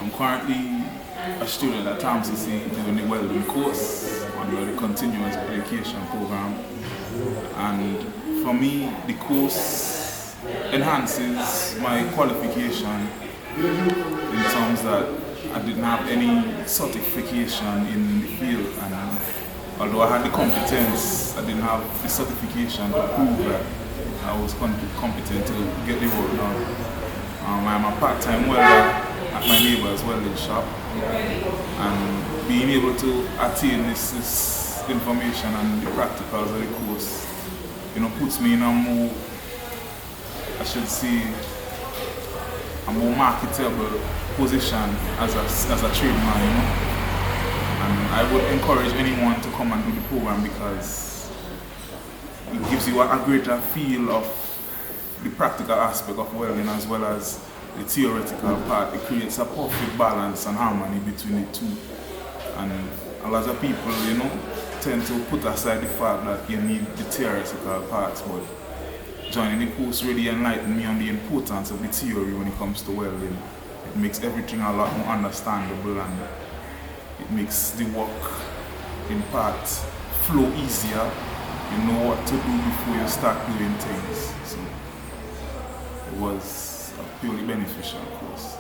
I'm currently a student at TAMCC doing the welding course under the continuous education program, and for me the course enhances my qualification in terms that I didn't have any certification in the field, and although I had the competence, I didn't have the certification to prove that I was competent to get the work done. I'm a part-time welder at my neighbor's welding shop, and being able to attain this information and the practicals of the course, puts me in a more, I should say, a more marketable position as a tradesman, And I would encourage anyone to come and do the program because it gives you a greater feel of the practical aspect of welding as well as the theoretical part. It creates a perfect balance and harmony between the two. And a lot of people, tend to put aside the fact that you need the theoretical parts, but joining the course really enlightened me on the importance of the theory when it comes to welding. It makes everything a lot more understandable, and it makes the work in part flow easier. You know what to do before you start doing things. So it was a purely beneficial course.